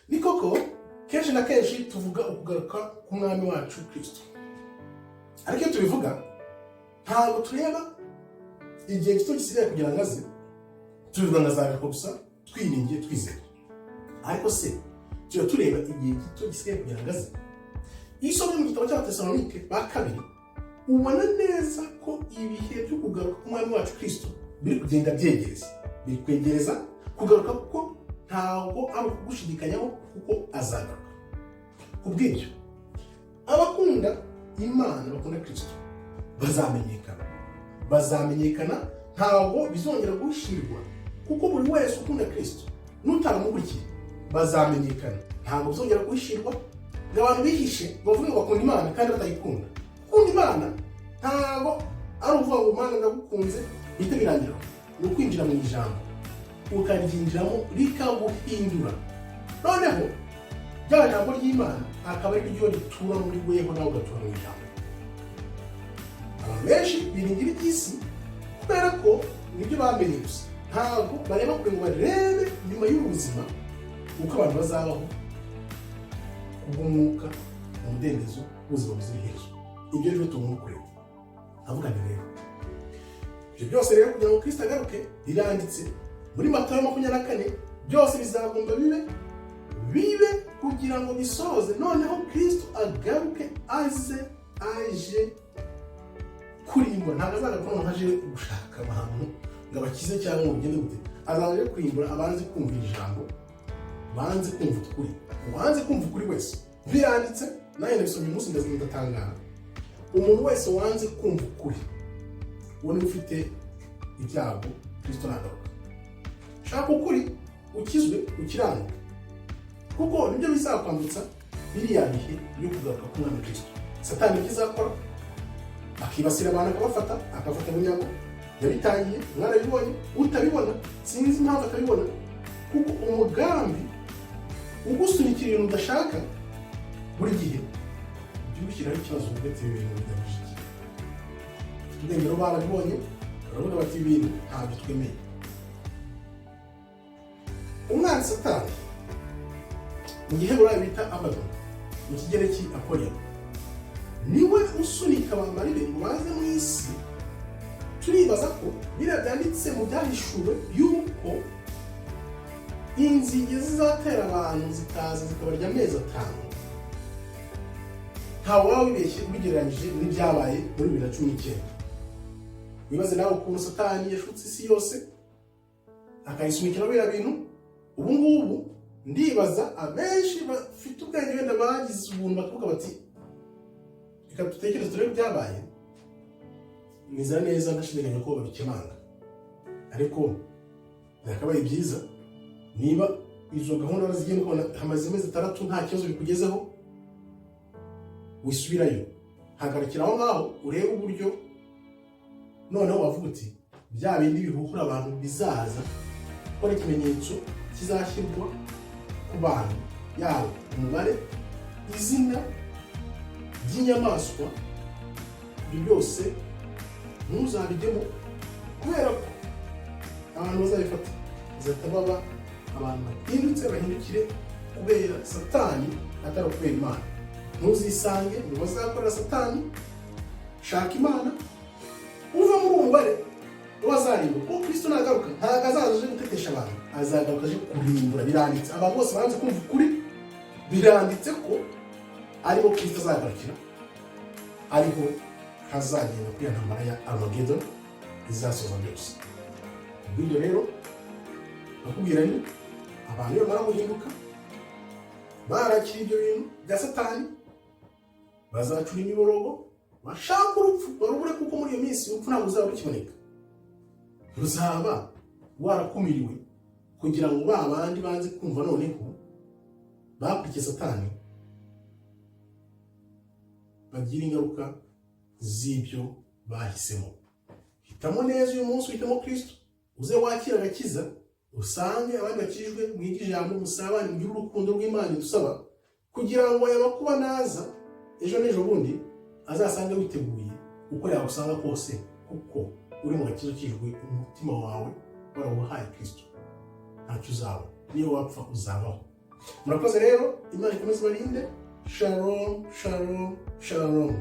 ni koko kenshi na kenshi tuvuga ukugaruka k'umwami wacu Kristo, ariko iyo tubivuga ntabwo tureba igihe gito gisigaye kugira ngo aze, tubivuga ngo azagaruka gusa twiringiye twizeye. Ariko se tuba tureba igihe gito gisigaye kugira ngo aze? Iyo usomye mu gitabo cy'Abatesalonike ba kabiri ubona neza ko ibihe byo kugaruka k'umwami wacu Kristo biri kugenda byegereza, biri kwegereza kugaruka kuko ntabwo ari ukugushidikanyaho kuko azagaruka. Kubw'ibyo abakunda Imana bakunda Kristo bazamenyekana, ntabwo bizongera gushirwa kuko buri wese ukunda Kristo n'utaramukurikiye bazamenyekana, ntabwo bizongera gushirwa. Abantu bihishe bavuga ngo bakunda Imana kandi batayikunda. Gukunda Imana ntabwo ari uvuga ngo Imana ndagukunze bihita birangira, ni ukwinjira mu ijambo ukaryinjiramo rikaguhindura, noneho rya jambo ry'Imana akaba ari ryo ritura muri weho nawe ugatura mu ijambo. Abantu benshi biringira iby'isi kubera ko nibyo bamenye gusa, ntabwo bareba kure ngo barebe nyuma y'ubuzima uko abantu bazabaho kubw'umwuka, umudendezo, ubuzima buzira iherezo. Ibyo rero tugomba kureba. Avuga rero ibyo byose rero kugira ngo Kristo agaruke biranditse muri Matayo 24, byose bizagomba bibe kugira ngo bisoze, noneho Kristo agaruke aje kurimbura. Ntabwo azagaruka noneho aje gushaka abantu ngo abakize cyangwa ngo ugende gute, azaje kurimbura abanze kumva ijambo, banze kumva ukuri. Uwanze kumva ukuri wese biranditse, nayo nabisomye umunsi ndatangara. Umuntu wese wanze kumva ukuri ubona ufite ibyago Kristo nagaruka. Shaka ukuri, ukizwe, ukiranuke, kuko nibyo bizakwambutsa biriya bihe byo kugaruka k'umwami Kristo. Satani kizakora akibasira abantu akafata bunyago, yabitangiye mwarabibonye, utabibona sinzi impamvu atabibona, kuko umugambi ugusunikira ibintu udashaka buri gihe by'ushyiraho ikibazo ndetse ibintu bidabishije. Ubwenge rero barabibonye, baravuga bati ibintu ntabyo twemeye. Umwana Satani mu gihe burayi bita Abaddon, mu kigereki Apollyon, niwe usunika abamarire ngo baze mu isi. Turibaza ko biriya byanditse mu byahishuwe yuko inzige zizatera abantu zikaza zikabarya amezi 5. Ntawe waba wibeshye ubigereranyije n'ibyabaye muri 2019. Wibaze nawe ukuntu Satani yashutse isi yose akayisunikira biriya bintu. Ubu ngubu ndibaza abenshi bafite ubwenge wenda bagize ubuntu bakavuga bati reka dutekereze turebe ibyabaye, nizera neza ndashidikanya ko babikemanga. Ariko byakabaye byiza niba izo gahunda zigenda kubona hamaze amezi 6 nta kibazo bikugezeho, wisubirayo hagarukira aho ngaho urebe uburyo noneho wavuga uti bya bindi bihuhura abantu bizaza, ko ari ikimenyetso kizashyirwa ku bantu, yaba umubare, izina ry'inyamaswa, ibyo byose ntuzabijyemo kubera ko abantu bazabifata bazahita baba abantu bahindukire kubera Satani atari kubera Imana. Ntuzisange ngo bazakorera Satani, shaka Imana, uva muri umubare wazarimba. Kuko Kristo nagaruka ntabwo azaje gutetesha abantu, azagaruka aje kurimbura. Biranditse, abantu bose banze kumva ukuri biranditse ko ariho Kristo azagarukira, ariho hazagenda kuri ntambara ya Armageddon izasoza byose. Ubwo rero bakubwira ni abantu iyo baramuhinduka barakira ibyo bintu bya Satani, bazacura imiborogo, bashaka urupfu barubure, kuko muri iyo minsi urupfu ntabwo ruzaba rukiboneka. Ruzaba warakumiriwe kugira ngo ba bandi banze kumva noneho bakurikiye Satani bagira ingaruka z'ibyo bahisemo. Hitamo neza uyu munsi, uhitamo Kristo, uze wakira agakiza, usange abandi bakijwe, mwige ijambo, musabane, mugire urukundo rw'Imana dusaba, kugira ngo aya makuba naza ejo n'ejo bundi azasange witeguye uko yagusanga kose, kuko uri mu gakiza kijwe, umutima wawe warawuhaye Kristo. Ntacyo uzaba, niyo wapfa uzabaho. murakoze rero, Imana ikomeze ibarinde. Shalom, shalom, shalom.